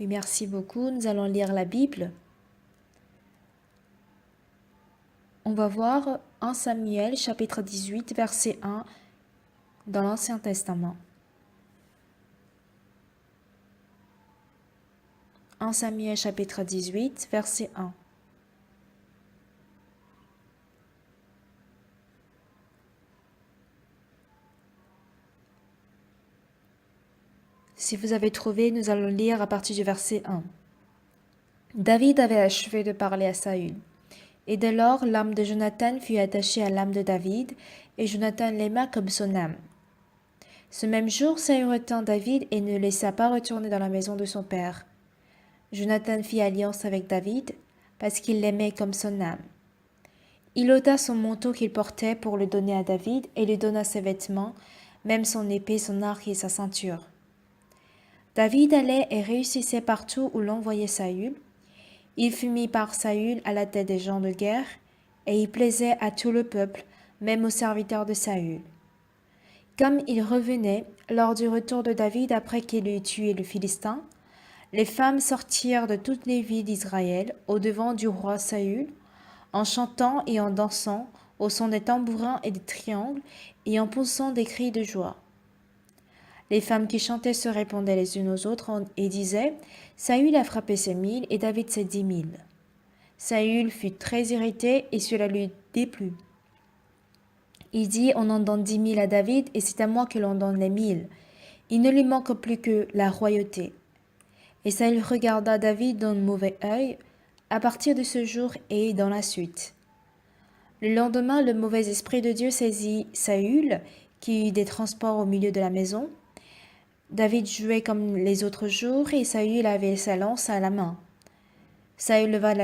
Oui, merci beaucoup. Nous allons lire la Bible. On va voir 1 Samuel chapitre 18 verset 1 dans l'Ancien Testament. 1 Samuel chapitre 18 verset 1. Si vous avez trouvé, nous allons lire à partir du verset 1. David avait achevé de parler à Saül. Et dès lors, l'âme de Jonathan fut attachée à l'âme de David, et Jonathan l'aima comme son âme. Ce même jour, Saül retint David et ne laissa pas retourner dans la maison de son père. Jonathan fit alliance avec David, parce qu'il l'aimait comme son âme. Il ôta son manteau qu'il portait pour le donner à David, et lui donna ses vêtements, même son épée, son arc et sa ceinture. David allait et réussissait partout où l'envoyait Saül. Il fut mis par Saül à la tête des gens de guerre, et il plaisait à tout le peuple, même aux serviteurs de Saül. Comme il revenait, lors du retour de David après qu'il eut tué le Philistin, les femmes sortirent de toutes les villes d'Israël au-devant du roi Saül, en chantant et en dansant, au son des tambourins et des triangles, et en poussant des cris de joie. Les femmes qui chantaient se répondaient les unes aux autres et disaient « Saül a frappé ses 1000 et David ses 10 000. » Saül fut très irrité et cela lui déplut. Il dit « On en donne 10 000 à David et c'est à moi que l'on donne les 1000. Il ne lui manque plus que la royauté. » Et Saül regarda David d'un mauvais œil à partir de ce jour et dans la suite. Le lendemain, le mauvais esprit de Dieu saisit Saül, qui eut des transports au milieu de la maison. David jouait comme les autres jours et Saül avait sa lance à la main. Saül leva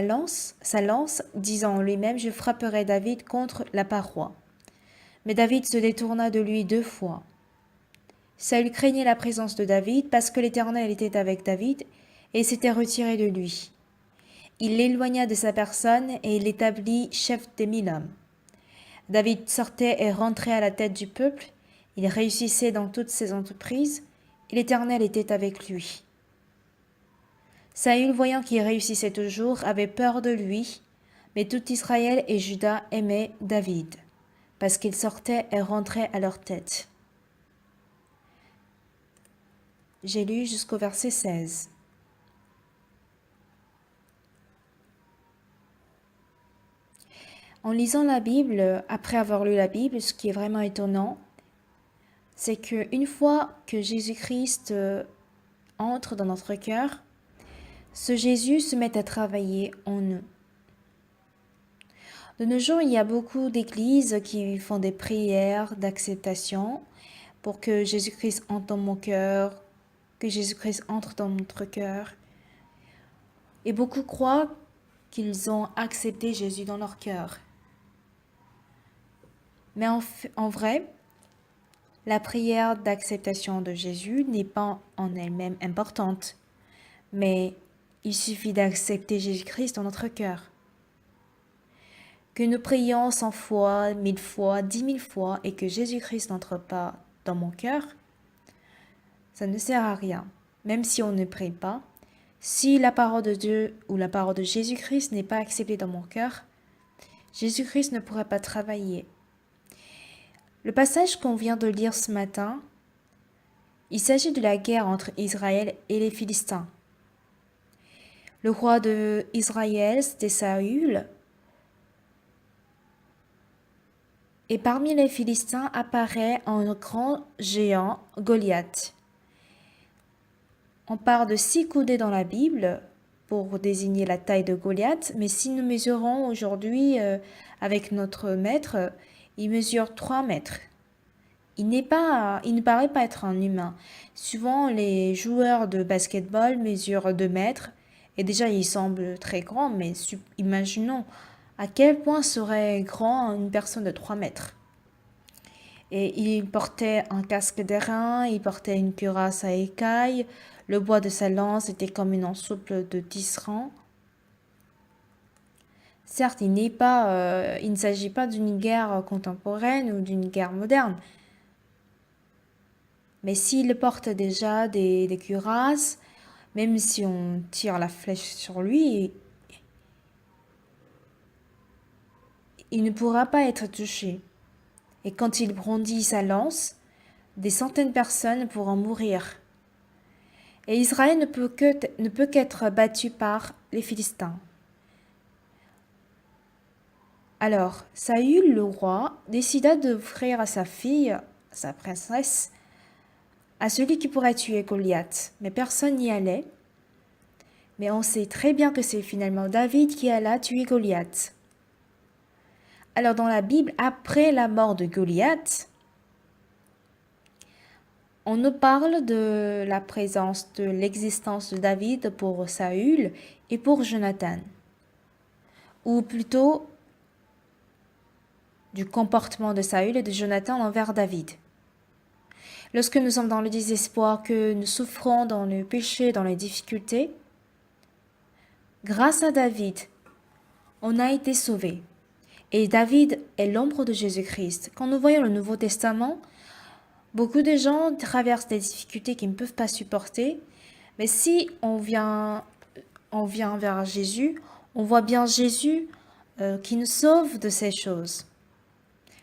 sa lance, disant en lui-même « Je frapperai David contre la paroi. » Mais David se détourna de lui 2 fois. Saül craignait la présence de David parce que l'Éternel était avec David et s'était retiré de lui. Il l'éloigna de sa personne et l'établit chef des 1000 hommes. David sortait et rentrait à la tête du peuple. Il réussissait dans toutes ses entreprises et l'Éternel était avec lui. Saül, voyant qu'il réussissait toujours, avait peur de lui, mais tout Israël et Juda aimaient David, parce qu'il sortait et rentrait à leur tête. J'ai lu jusqu'au verset 16. En lisant la Bible, après avoir lu la Bible, ce qui est vraiment étonnant, c'est qu'une fois que Jésus-Christ entre dans notre cœur, ce Jésus se met à travailler en nous. De nos jours, il y a beaucoup d'églises qui font des prières d'acceptation pour que Jésus-Christ entre dans mon cœur, que Jésus-Christ entre dans notre cœur. Et beaucoup croient qu'ils ont accepté Jésus dans leur cœur. Mais en vrai, la prière d'acceptation de Jésus n'est pas en elle-même importante, mais il suffit d'accepter Jésus-Christ dans notre cœur. Que nous prions 100 fois, 1000 fois, 10 000 fois et que Jésus-Christ n'entre pas dans mon cœur, ça ne sert à rien. Même si on ne prie pas, si la parole de Dieu ou la parole de Jésus-Christ n'est pas acceptée dans mon cœur, Jésus-Christ ne pourra pas travailler. Le passage qu'on vient de lire ce matin, il s'agit de la guerre entre Israël et les Philistins. Le roi d'Israël, c'était Saül. Et parmi les Philistins apparaît un grand géant, Goliath. On parle de 6 coudées dans la Bible pour désigner la taille de Goliath, mais si nous mesurons aujourd'hui avec notre mètre, il mesure 3 mètres. Il ne paraît pas être un humain. Souvent, les joueurs de basketball mesurent 2 mètres, et déjà, il semble très grand, mais imaginons à quel point serait grand une personne de 3 mètres. Et il portait un casque d'airain, il portait une cuirasse à écailles, le bois de sa lance était comme une ensouple de tisserand. Certes, il ne s'agit pas d'une guerre contemporaine ou d'une guerre moderne, mais s'il porte déjà des cuirasses, Même si on tire la flèche sur lui, il ne pourra pas être touché. Et quand il brandit sa lance, des centaines de personnes pourront mourir. Et Israël ne peut qu'être battu par les Philistins. Alors, Saül, le roi, décida d'offrir à sa fille, sa princesse, à celui qui pourrait tuer Goliath. Mais personne n'y allait. Mais on sait très bien que c'est finalement David qui alla tuer Goliath. Alors dans la Bible, après la mort de Goliath, on nous parle de la présence, de l'existence de David pour Saül et pour Jonathan. Ou plutôt du comportement de Saül et de Jonathan envers David. Lorsque nous sommes dans le désespoir, que nous souffrons dans le péché, dans les difficultés, grâce à David, on a été sauvés. Et David est l'ombre de Jésus-Christ. Quand nous voyons le Nouveau Testament, beaucoup de gens traversent des difficultés qu'ils ne peuvent pas supporter. Mais si on vient vers Jésus, on voit bien Jésus qui nous sauve de ces choses.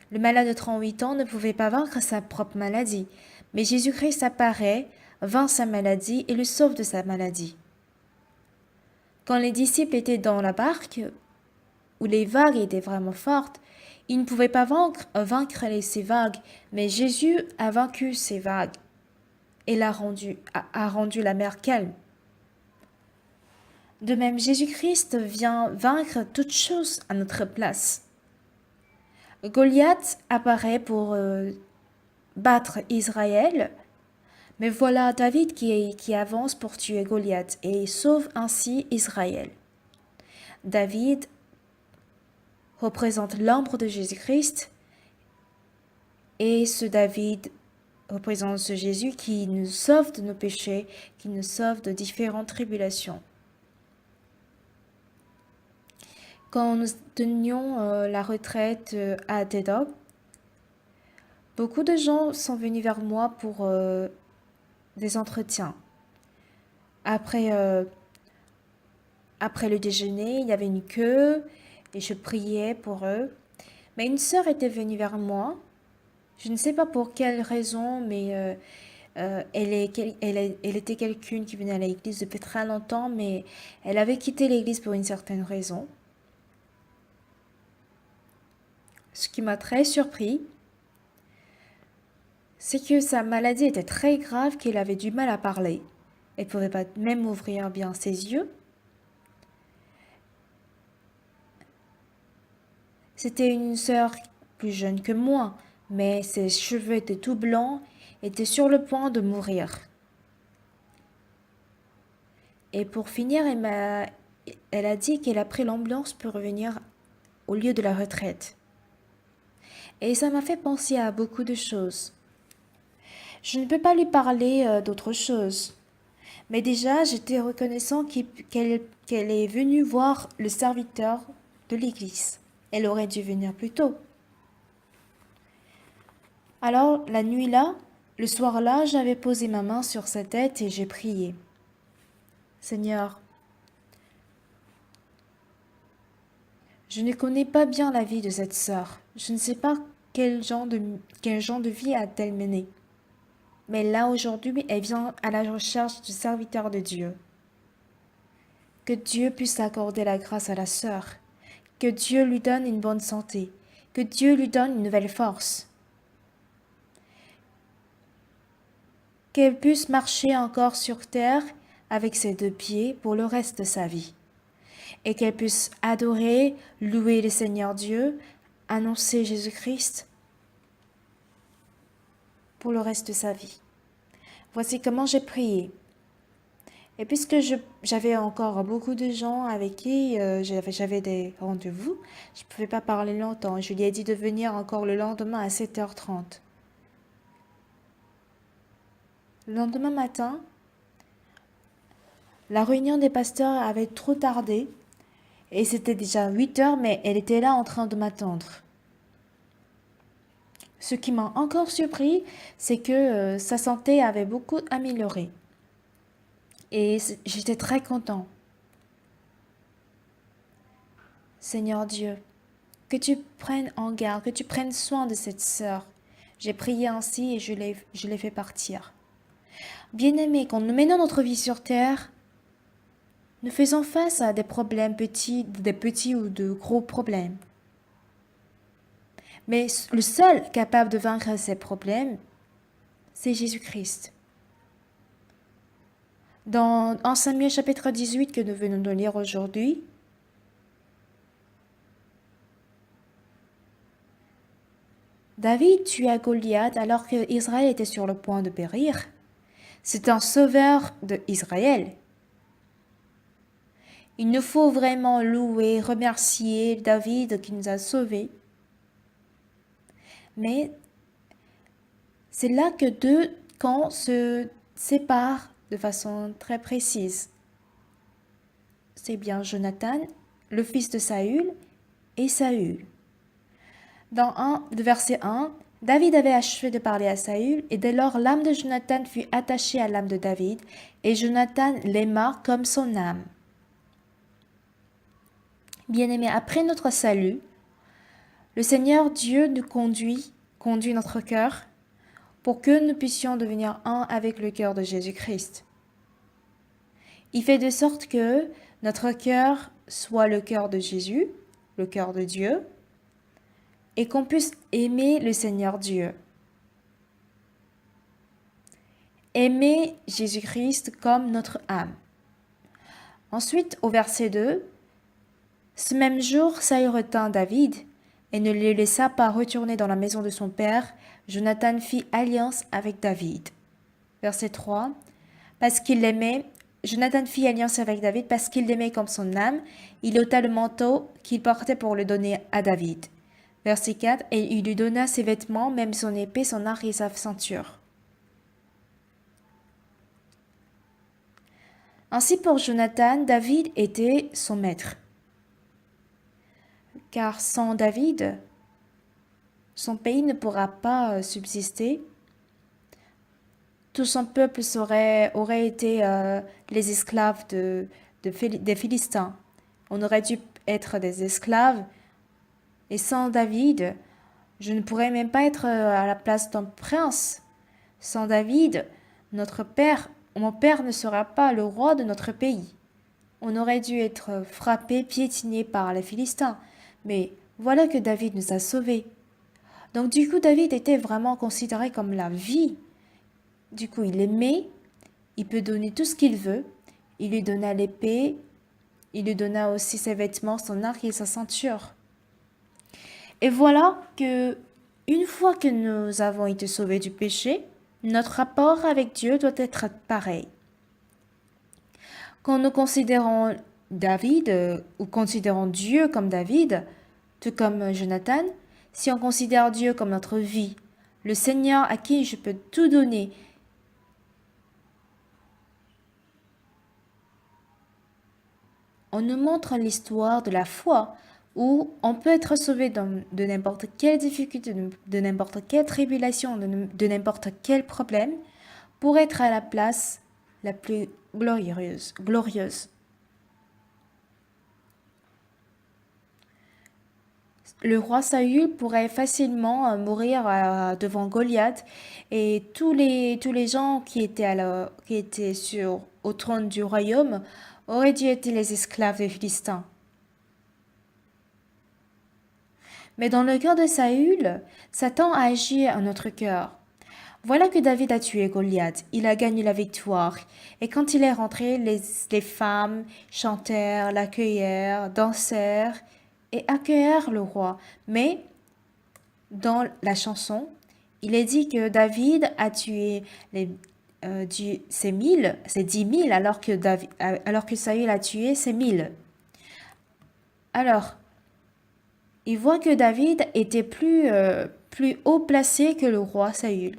Le malade de 38 ans ne pouvait pas vaincre sa propre maladie. Mais Jésus-Christ apparaît, vainc sa maladie et le sauve de sa maladie. Quand les disciples étaient dans la barque, où les vagues étaient vraiment fortes, ils ne pouvaient pas vaincre ces vagues, mais Jésus a vaincu ces vagues et a rendu la mer calme. De même, Jésus-Christ vient vaincre toutes choses à notre place. Goliath apparaît pour battre Israël, mais voilà David qui avance pour tuer Goliath et sauve ainsi Israël. David représente l'ombre de Jésus-Christ et ce David représente ce Jésus qui nous sauve de nos péchés, qui nous sauve de différentes tribulations. Quand nous tenions la retraite à Tédop, beaucoup de gens sont venus vers moi pour des entretiens. Après le déjeuner, il y avait une queue et je priais pour eux. Mais une sœur était venue vers moi. Je ne sais pas pour quelle raison, mais elle était quelqu'une qui venait à l'église depuis très longtemps, mais elle avait quitté l'église pour une certaine raison. Ce qui m'a très surpris, c'est que sa maladie était très grave, qu'elle avait du mal à parler. Elle ne pouvait pas même ouvrir bien ses yeux. C'était une sœur plus jeune que moi, mais ses cheveux étaient tout blancs, était sur le point de mourir. Et pour finir, elle a dit qu'elle a pris l'ambulance pour revenir au lieu de la retraite. Et ça m'a fait penser à beaucoup de choses. Je ne peux pas lui parler d'autre chose. Mais déjà, j'étais reconnaissant qu'elle est venue voir le serviteur de l'église. Elle aurait dû venir plus tôt. Alors, la nuit là, le soir là, j'avais posé ma main sur sa tête et j'ai prié. Seigneur, je ne connais pas bien la vie de cette sœur. Je ne sais pas quel genre de vie a-t-elle mené. Mais là, aujourd'hui, elle vient à la recherche du serviteur de Dieu. Que Dieu puisse accorder la grâce à la sœur. Que Dieu lui donne une bonne santé. Que Dieu lui donne une nouvelle force. Qu'elle puisse marcher encore sur terre avec ses deux pieds pour le reste de sa vie. Et qu'elle puisse adorer, louer le Seigneur Dieu, annoncer Jésus-Christ pour le reste de sa vie. Voici comment j'ai prié. Et puisque j'avais encore beaucoup de gens avec qui j'avais des rendez-vous, je ne pouvais pas parler longtemps. Je lui ai dit de venir encore le lendemain à 7h30. Le lendemain matin, la réunion des pasteurs avait trop tardé et c'était déjà 8h, mais elle était là en train de m'attendre. Ce qui m'a encore surpris, c'est que sa santé avait beaucoup amélioré. Et j'étais très content. Seigneur Dieu, que tu prennes en garde, que tu prennes soin de cette sœur. J'ai prié ainsi et je l'ai fait partir. Bien-aimés, quand nous menons notre vie sur terre, nous faisons face à des problèmes petits, des petits ou de gros problèmes. Mais le seul capable de vaincre ces problèmes, c'est Jésus-Christ. Dans 1 Samuel chapitre 18 que nous venons de lire aujourd'hui, David tua Goliath alors que Israël était sur le point de périr. C'est un sauveur d'Israël. Il nous faut vraiment louer, remercier David qui nous a sauvés. Mais c'est là que deux camps se séparent de façon très précise. C'est bien Jonathan, le fils de Saül, et Saül. Dans le verset 1, David avait achevé de parler à Saül, et dès lors l'âme de Jonathan fut attachée à l'âme de David, et Jonathan l'aima comme son âme. Bien-aimés, après notre salut, le Seigneur Dieu nous conduit notre cœur pour que nous puissions devenir un avec le cœur de Jésus-Christ. Il fait de sorte que notre cœur soit le cœur de Jésus, le cœur de Dieu, et qu'on puisse aimer le Seigneur Dieu. Aimer Jésus-Christ comme notre âme. Ensuite, au verset 2, ce même jour, Saül retint David et ne le laissa pas retourner dans la maison de son père. Jonathan fit alliance avec David. Verset 3, parce qu'il l'aimait, Jonathan fit alliance avec David parce qu'il l'aimait comme son âme. Il ôta le manteau qu'il portait pour le donner à David. Verset 4, et il lui donna ses vêtements, même son épée, son arc et sa ceinture. Ainsi pour Jonathan, David était son maître. Car sans David, son pays ne pourra pas subsister. Tout son peuple aurait été les esclaves des Philistins. On aurait dû être des esclaves. Et sans David, je ne pourrais même pas être à la place d'un prince. Sans David, mon père ne sera pas le roi de notre pays. On aurait dû être frappé, piétiné par les Philistins. Mais voilà que David nous a sauvés. Donc du coup, David était vraiment considéré comme la vie. Du coup, il aimait, il peut donner tout ce qu'il veut. Il lui donna l'épée, il lui donna aussi ses vêtements, son arc et sa ceinture. Et voilà que, une fois que nous avons été sauvés du péché, notre rapport avec Dieu doit être pareil. Quand nous considérons David ou considérons Dieu comme David, tout comme Jonathan, si on considère Dieu comme notre vie, le Seigneur à qui je peux tout donner, on nous montre l'histoire de la foi où on peut être sauvé de n'importe quelle difficulté, de n'importe quelle tribulation, de n'importe quel problème, pour être à la place la plus glorieuse. Le roi Saül pourrait facilement mourir devant Goliath et tous les gens qui étaient au trône du royaume auraient dû être les esclaves des Philistins. Mais dans le cœur de Saül, Satan a agi à notre cœur. Voilà que David a tué Goliath, il a gagné la victoire. Et quand il est rentré, les femmes chantèrent, l'accueillèrent, dansèrent et accueillèrent le roi. Mais dans la chanson, il est dit que David a tué ses 10 000, alors que Saül a tué ses 1000. Alors, il voit que David était plus haut placé que le roi Saül.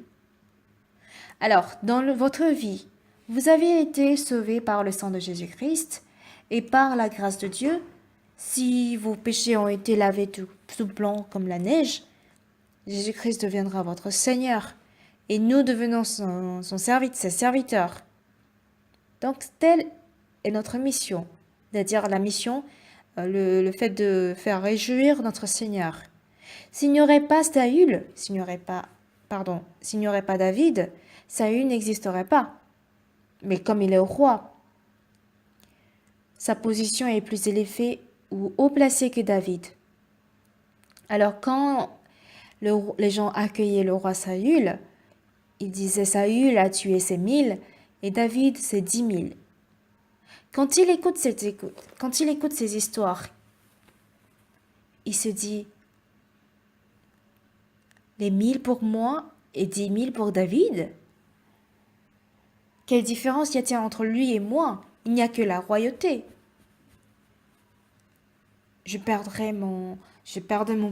Alors, dans votre vie, vous avez été sauvé par le sang de Jésus-Christ et par la grâce de Dieu. Si vos péchés ont été lavés tout blanc comme la neige, Jésus-Christ deviendra votre Seigneur et nous devenons ses serviteurs. Donc, telle est notre mission, c'est-à-dire la mission, le fait de faire réjouir notre Seigneur. S'il n'y aurait pas Saül, s'il n'y aurait pas David, Saül n'existerait pas. Mais comme il est roi, sa position est plus élevée ou haut placée que David. Alors quand les gens accueillaient le roi Saül, ils disaient Saül a tué ses 1000 et David ses 10 000. Quand il écoute ces histoires, il se dit les 1000 pour moi et 10 000 pour David? Quelle différence y a-t-il entre lui et moi? Il n'y a que la royauté. Je perdrais mon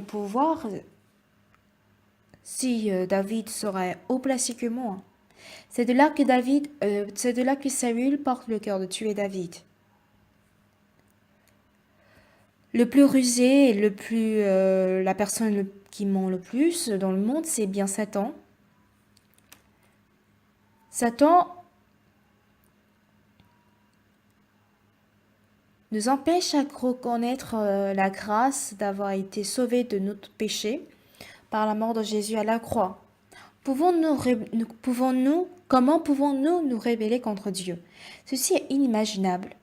pouvoir si David serait haut placé que moi. C'est de là que Saül porte le cœur de tuer David. Le plus rusé et la personne qui ment le plus dans le monde, c'est bien Satan. Satan nous empêche à reconnaître la grâce d'avoir été sauvés de notre péché par la mort de Jésus à la croix. Comment pouvons-nous nous rébeller contre Dieu? Ceci est inimaginable.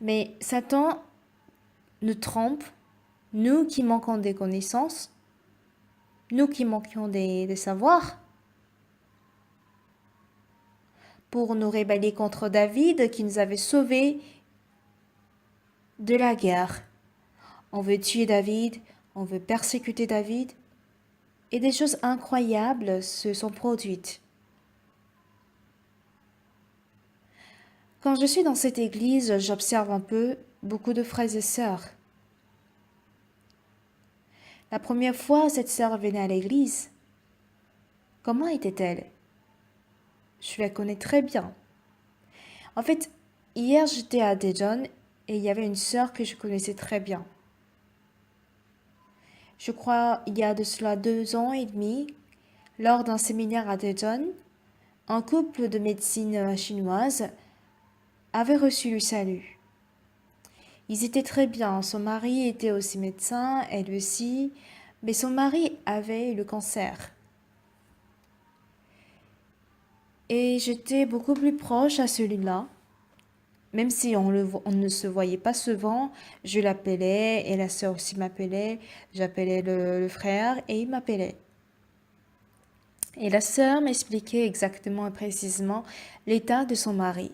Mais Satan nous trompe, nous qui manquons des connaissances, nous qui manquions des savoirs, pour nous rébeller contre David qui nous avait sauvés de la guerre. On veut tuer David, on veut persécuter David, et des choses incroyables se sont produites. Quand je suis dans cette église, j'observe un peu beaucoup de frères et sœurs. La première fois, cette sœur venait à l'église. Comment était-elle? Je la connais très bien. En fait, hier j'étais à Daejeon et il y avait une sœur que je connaissais très bien. Je crois il y a de cela 2 ans et demi, lors d'un séminaire à Daejeon, un couple de médecine chinoise avait reçu le salut. Ils étaient très bien, son mari était aussi médecin, elle aussi, mais son mari avait eu le cancer. Et j'étais beaucoup plus proche à celui-là. Même si on ne se voyait pas souvent, je l'appelais et la sœur aussi m'appelait. J'appelais le frère et il m'appelait. Et la sœur m'expliquait exactement et précisément l'état de son mari.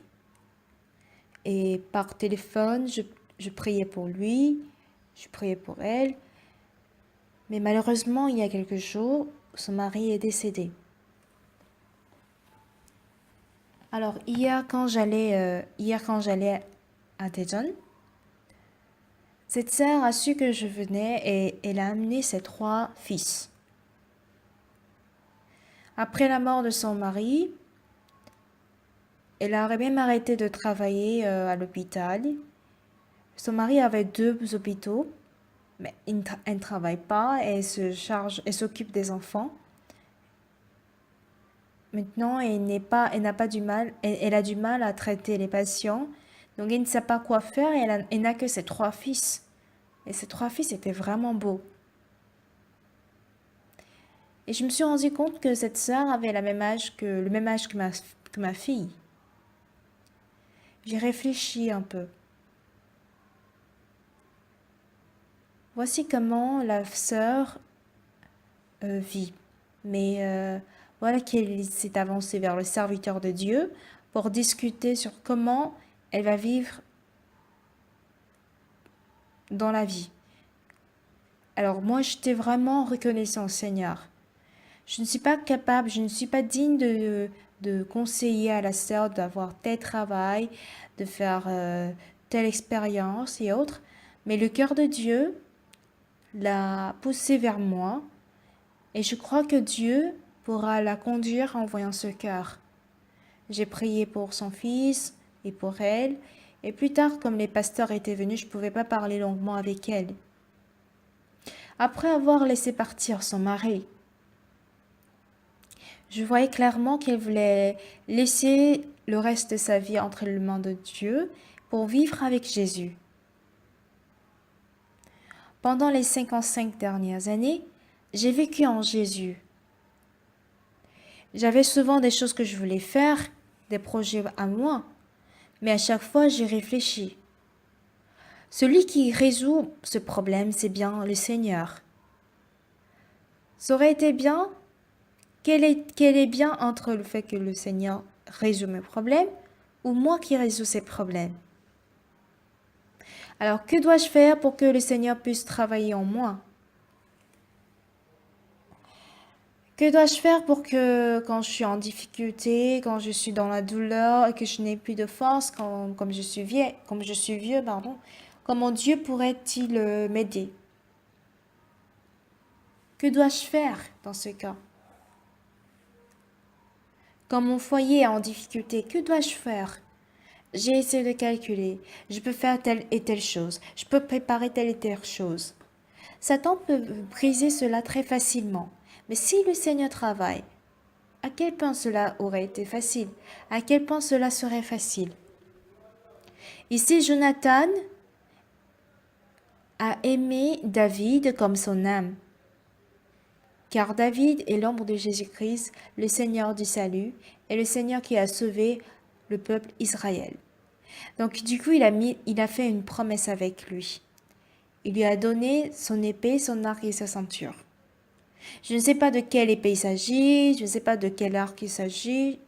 Et par téléphone, je priais pour lui, je priais pour elle. Mais malheureusement, il y a quelques jours, son mari est décédé. Alors, hier, quand j'allais à Daejeon, cette sœur a su que je venais et elle a amené ses 3 fils. Après la mort de son mari, elle aurait même arrêté de travailler à l'hôpital. Son mari avait 2 hôpitaux, mais elle ne travaille pas, elle s'occupe des enfants. Maintenant, elle a du mal à traiter les patients, donc elle ne sait pas quoi faire et elle n'a que ses 3 fils. Et ces 3 fils étaient vraiment beaux. Et je me suis rendu compte que cette sœur avait le même âge que ma fille. J'ai réfléchi un peu. Voici comment la sœur vit. Mais voilà qu'elle s'est avancée vers le serviteur de Dieu pour discuter sur comment elle va vivre dans la vie. Alors moi, j'étais vraiment reconnaissant au Seigneur. Je ne suis pas capable, je ne suis pas digne de conseiller à la sœur d'avoir tel travail, de faire telle expérience et autres. Mais le cœur de Dieu l'a poussée vers moi et je crois que Dieu pourra la conduire en voyant ce cœur. J'ai prié pour son fils et pour elle. Et plus tard, comme les pasteurs étaient venus, je ne pouvais pas parler longuement avec elle. Après avoir laissé partir son mari, Je voyais clairement qu'elle voulait laisser le reste de sa vie entre les mains de Dieu pour vivre avec Jésus. Pendant les 55 dernières années, j'ai vécu en Jésus. J'avais souvent des choses que je voulais faire, des projets à moi, mais à chaque fois j'ai réfléchi. Celui qui résout ce problème, c'est bien le Seigneur. Ça aurait été bien, quel est bien entre le fait que le Seigneur résout mes problèmes ou moi qui résous ses problèmes? Alors, que dois-je faire pour que le Seigneur puisse travailler en moi? Que dois-je faire pour que quand je suis en difficulté, quand je suis dans la douleur et que je n'ai plus de force, comme je suis vieux, comment Dieu pourrait-il m'aider? Que dois-je faire dans ce cas? Quand mon foyer est en difficulté, que dois-je faire? J'ai essayé de calculer. Je peux faire telle et telle chose. Je peux préparer telle et telle chose. Satan peut briser cela très facilement. Mais si le Seigneur travaille, à quel point cela aurait été facile? À quel point cela serait facile? Ici, Jonathan a aimé David comme son âme. Car David est l'ombre de Jésus-Christ, le Seigneur du salut, et le Seigneur qui a sauvé le peuple Israël. Donc du coup, il a fait une promesse avec lui. Il lui a donné son épée, son arc et sa ceinture. Je ne sais pas de quelle épée il s'agit, je ne sais pas de quel arc il s'agit,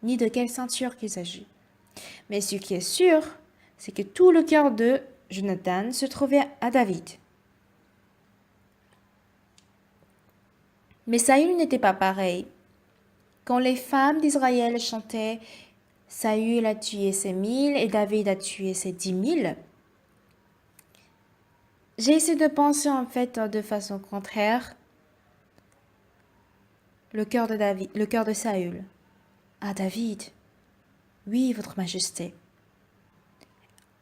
ni de quelle ceinture il s'agit. Mais ce qui est sûr, c'est que tout le cœur de Jonathan se trouvait à David. Mais Saül n'était pas pareil. Quand les femmes d'Israël chantaient « Saül a tué ses 1000 et David a tué ses 10 000 », j'ai essayé de penser en fait de façon contraire le cœur de Saül. Ah David, oui, votre majesté.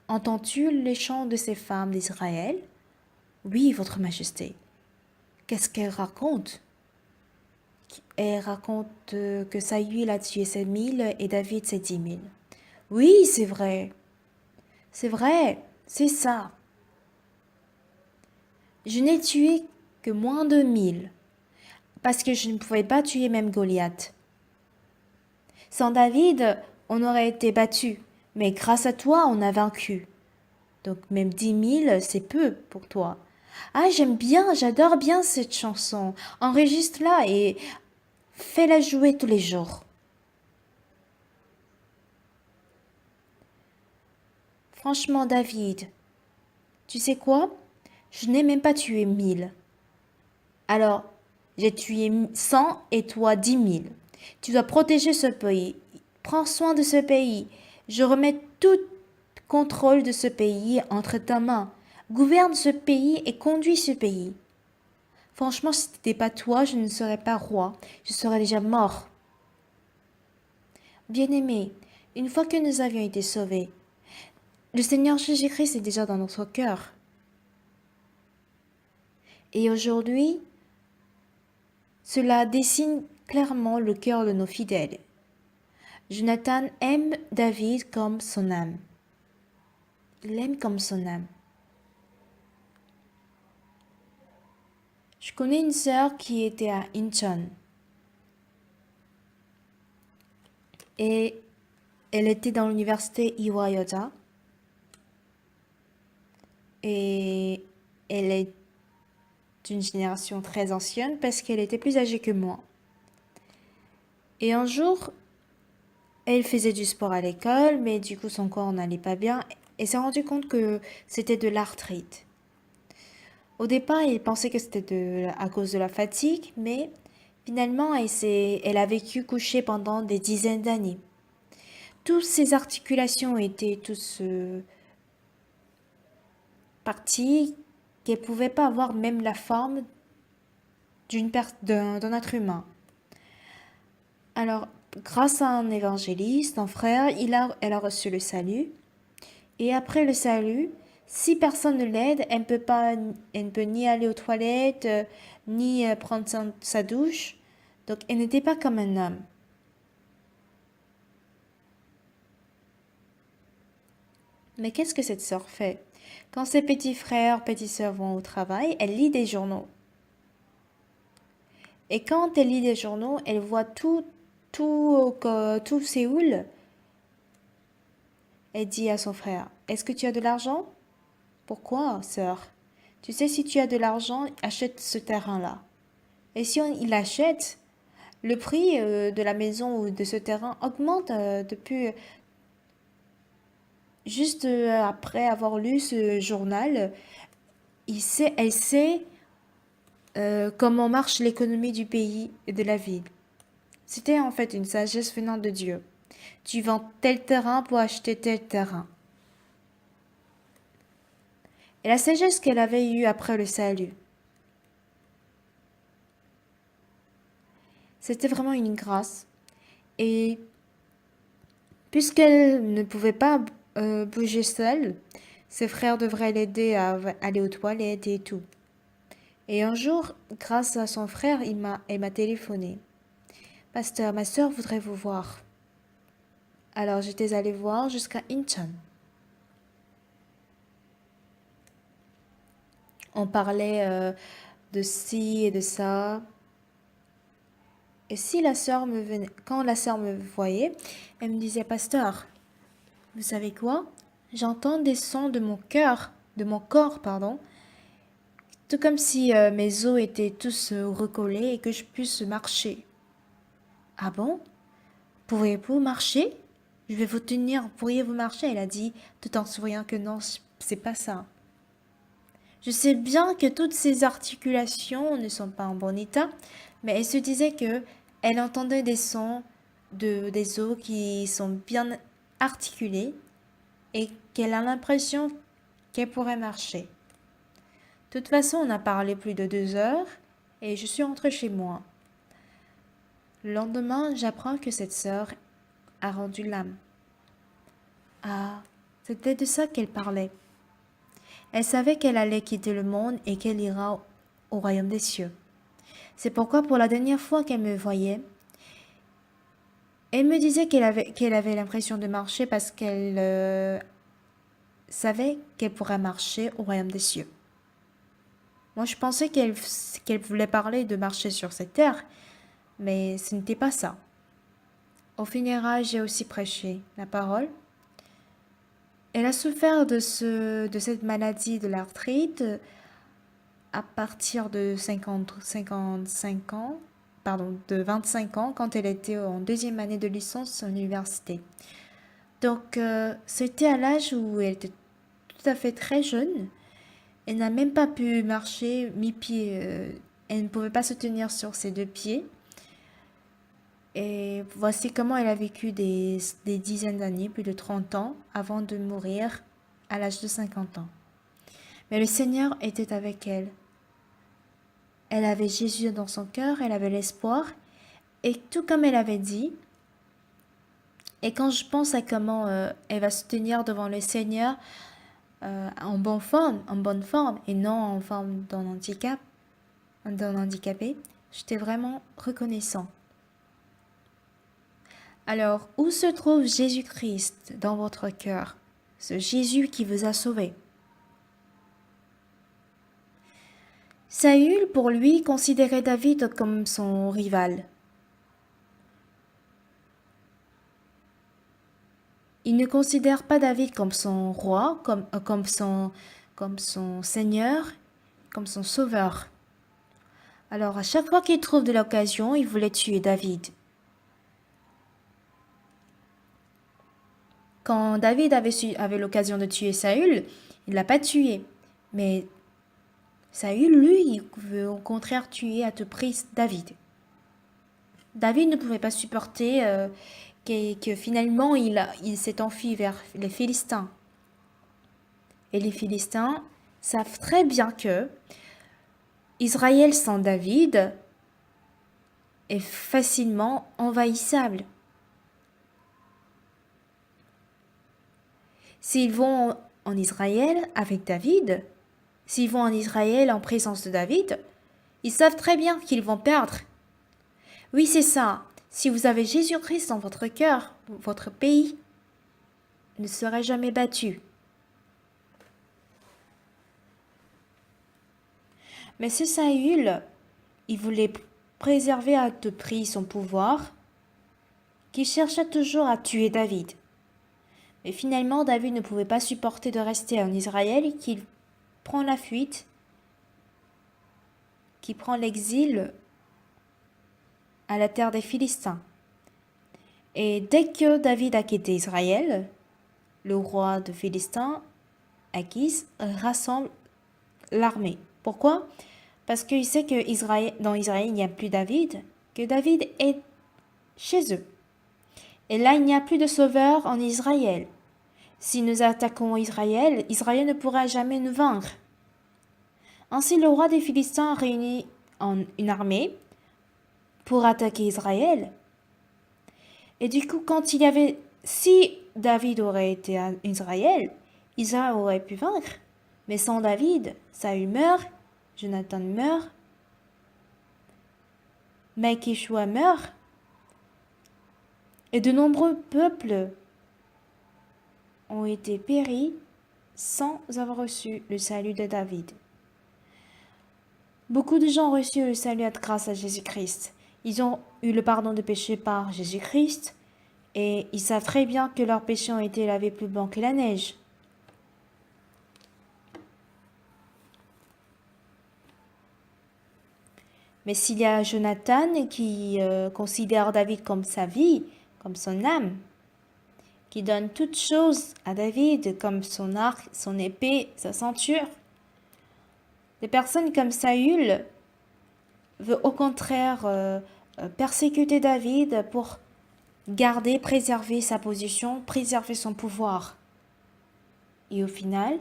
Entends-tu les chants de ces femmes d'Israël? Oui, votre majesté. Qu'est-ce qu'elles racontent? Elle raconte que Saül a tué ses 1000 et David ses 10 000. Oui, c'est vrai. C'est vrai, c'est ça. Je n'ai tué que moins de 1000, parce que je ne pouvais pas tuer même Goliath. Sans David, on aurait été battu, mais grâce à toi, on a vaincu. Donc même 10 000, c'est peu pour toi. Ah, j'adore bien cette chanson. Enregistre-la et fais-la jouer tous les jours. Franchement, David, tu sais quoi? Je n'ai même pas tué 1000. Alors, j'ai tué 100 et toi 10 000. Tu dois protéger ce pays. Prends soin de ce pays. Je remets tout contrôle de ce pays entre ta main. Gouverne ce pays et conduis ce pays. Franchement, si ce n'était pas toi, je ne serais pas roi. Je serais déjà mort. Bien-aimé, une fois que nous avions été sauvés, le Seigneur Jésus-Christ est déjà dans notre cœur. Et aujourd'hui, cela dessine clairement le cœur de nos fidèles. Jonathan aime David comme son âme. Il l'aime comme son âme. Je connais une sœur qui était à Incheon. Et elle était dans l'université Iwayoda. Et elle est d'une génération très ancienne parce qu'elle était plus âgée que moi. Et un jour, elle faisait du sport à l'école, mais du coup son corps n'allait pas bien et s'est rendu compte que c'était de l'arthrite. Au départ, elle pensait que c'était à cause de la fatigue, mais finalement, elle a vécu couchée pendant des dizaines d'années. Toutes ses articulations étaient tous parties qu'elle ne pouvait pas avoir même la forme d'un être humain. Alors, grâce à un évangéliste, un frère, elle a reçu le salut. Et après le salut, si personne ne l'aide, elle ne peut ni aller aux toilettes, ni prendre sa douche. Donc, elle n'était pas comme un homme. Mais qu'est-ce que cette sœur fait? Quand ses petits frères, petites sœurs vont au travail, elle lit des journaux. Et quand elle lit des journaux, elle voit tout Séoul. Elle dit à son frère, est-ce que tu as de l'argent? Pourquoi, sœur? Tu sais, si tu as de l'argent, achète ce terrain-là. Et si il achète, le prix de la maison ou de ce terrain augmente depuis juste après avoir lu ce journal. Elle sait comment marche l'économie du pays et de la ville. C'était en fait une sagesse venant de Dieu. Tu vends tel terrain pour acheter tel terrain. Et la sagesse qu'elle avait eue après le salut, c'était vraiment une grâce. Et puisqu'elle ne pouvait pas bouger seule, ses frères devraient l'aider à aller aux toilettes et tout. Et un jour, grâce à son frère, elle m'a téléphoné. Pasteur, ma sœur voudrait vous voir. Alors j'étais allée voir jusqu'à Incheon. On parlait de ci et de ça. Et si la sœur me venait, quand la sœur me voyait, elle me disait, Pasteur, vous savez quoi? J'entends des sons de mon corps, pardon, tout comme si mes os étaient tous recollés et que je puisse marcher. Ah bon? Pourriez-vous marcher? Je vais vous tenir, pourriez-vous marcher? Elle a dit, tout en souriant que non, c'est pas ça. Je sais bien que toutes ces articulations ne sont pas en bon état, mais elle se disait que elle entendait des sons des os qui sont bien articulés et qu'elle a l'impression qu'elle pourrait marcher. De toute façon, on a parlé plus de 2 heures et je suis rentrée chez moi. Le lendemain, j'apprends que cette sœur a rendu l'âme. Ah, c'était de ça qu'elle parlait. Elle savait qu'elle allait quitter le monde et qu'elle ira au royaume des cieux. C'est pourquoi pour la dernière fois qu'elle me voyait, elle me disait qu'elle avait l'impression de marcher parce qu'elle savait qu'elle pourrait marcher au royaume des cieux. Moi, je pensais qu'elle voulait parler de marcher sur cette terre, mais ce n'était pas ça. Au funérailles, j'ai aussi prêché la parole. Elle a souffert de cette maladie de l'arthrite à partir de 55 ans, de 25 ans, quand elle était en deuxième année de licence à l'université. Donc, c'était à l'âge où elle était tout à fait très jeune. Elle n'a même pas pu marcher mi-pied. Elle ne pouvait pas se tenir sur ses 2 pieds. Et voici comment elle a vécu des dizaines d'années, plus de 30 ans, avant de mourir à l'âge de 50 ans. Mais le Seigneur était avec elle. Elle avait Jésus dans son cœur, elle avait l'espoir. Et tout comme elle avait dit, et quand je pense à comment elle va se tenir devant le Seigneur en bonne forme, et non en forme d'un handicapé, j'étais vraiment reconnaissant. Alors, où se trouve Jésus-Christ dans votre cœur, ce Jésus qui vous a sauvé? Saül, pour lui, considérait David comme son rival. Il ne considère pas David comme son roi, comme son seigneur, comme son sauveur. Alors, à chaque fois qu'il trouve de l'occasion, il voulait tuer David. Quand David avait l'occasion de tuer Saül, il ne l'a pas tué. Mais Saül, lui, il veut au contraire tuer à tout prix David. David ne pouvait pas supporter que finalement il s'est enfui vers les Philistins. Et les Philistins savent très bien que Israël sans David est facilement envahissable. S'ils vont en Israël avec David, s'ils vont en Israël en présence de David, ils savent très bien qu'ils vont perdre. Oui, c'est ça. Si vous avez Jésus-Christ dans votre cœur, votre pays ne sera jamais battu. Mais ce Saül, il voulait préserver à tout prix son pouvoir, qui chercha toujours à tuer David. Mais finalement, David ne pouvait pas supporter de rester en Israël, qu'il prend la fuite, qu'il prend l'exil à la terre des Philistins. Et dès que David a quitté Israël, le roi de Philistins, Achis, rassemble l'armée. Pourquoi? Parce qu'il sait que dans Israël, il n'y a plus David, que David est chez eux. Et là, il n'y a plus de sauveur en Israël. Si nous attaquons Israël, Israël ne pourra jamais nous vaincre. Ainsi, le roi des Philistins réunit une armée pour attaquer Israël. Et du coup, si David aurait été à Israël, Israël aurait pu vaincre. Mais sans David, Saül meurt, Jonathan meurt, Malchishua meurt, et de nombreux peuples ont été péris sans avoir reçu le salut de David. Beaucoup de gens ont reçu le salut grâce à Jésus-Christ. Ils ont eu le pardon de péché par Jésus-Christ et ils savent très bien que leurs péchés ont été lavés plus blancs que la neige. Mais s'il y a Jonathan qui considère David comme sa vie, comme son âme, qui donne toutes choses à David, comme son arc, son épée, sa ceinture, des personnes comme Saül veulent au contraire persécuter David pour garder, préserver sa position, préserver son pouvoir. Et au final,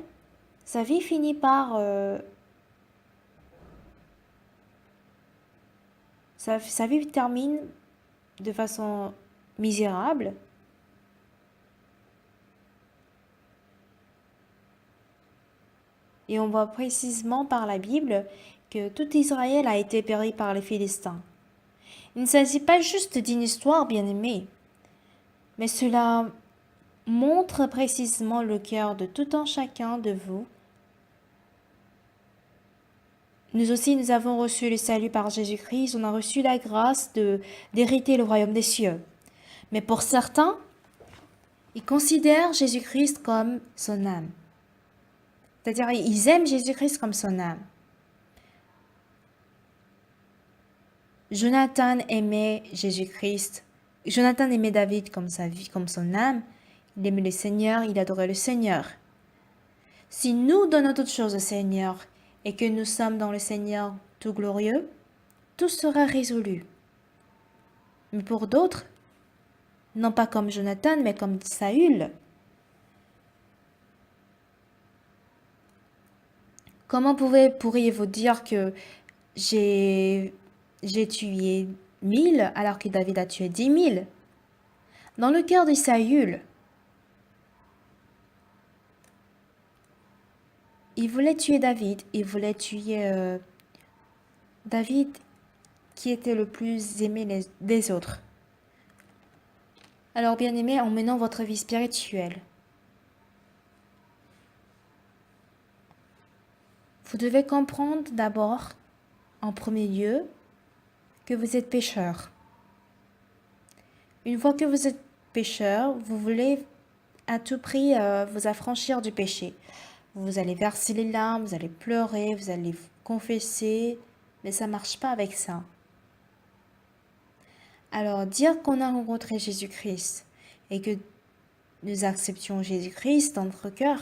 sa vie finit par... sa vie termine de façon misérable. Et on voit précisément par la Bible que tout Israël a été péri par les Philistins. Il ne s'agit pas juste d'une histoire bien-aimée, mais cela montre précisément le cœur de tout un chacun de vous. Nous aussi, nous avons reçu le salut par Jésus-Christ, on a reçu la grâce d'hériter le royaume des cieux. Mais pour certains, ils considèrent Jésus-Christ comme son âme. C'est-à-dire, ils aiment Jésus-Christ comme son âme. Jonathan aimait Jésus-Christ. Jonathan aimait David comme sa vie, comme son âme. Il aimait le Seigneur, il adorait le Seigneur. Si nous donnons toutes choses au Seigneur et que nous sommes dans le Seigneur tout glorieux, tout sera résolu. Mais pour d'autres, non pas comme Jonathan, mais comme Saül, comment pourriez-vous dire que j'ai tué 1000 alors que David a tué 10 000? Dans le cœur de Saül, il voulait tuer David, il voulait tuer David qui était le plus aimé des autres. Alors bien aimé, en menant votre vie spirituelle, vous devez comprendre d'abord, en premier lieu, que vous êtes pécheur. Une fois que vous êtes pécheur, vous voulez à tout prix vous affranchir du péché. Vous allez verser les larmes, vous allez pleurer, vous allez vous confesser, mais ça ne marche pas avec ça. Alors, dire qu'on a rencontré Jésus-Christ et que nous acceptions Jésus-Christ dans notre cœur,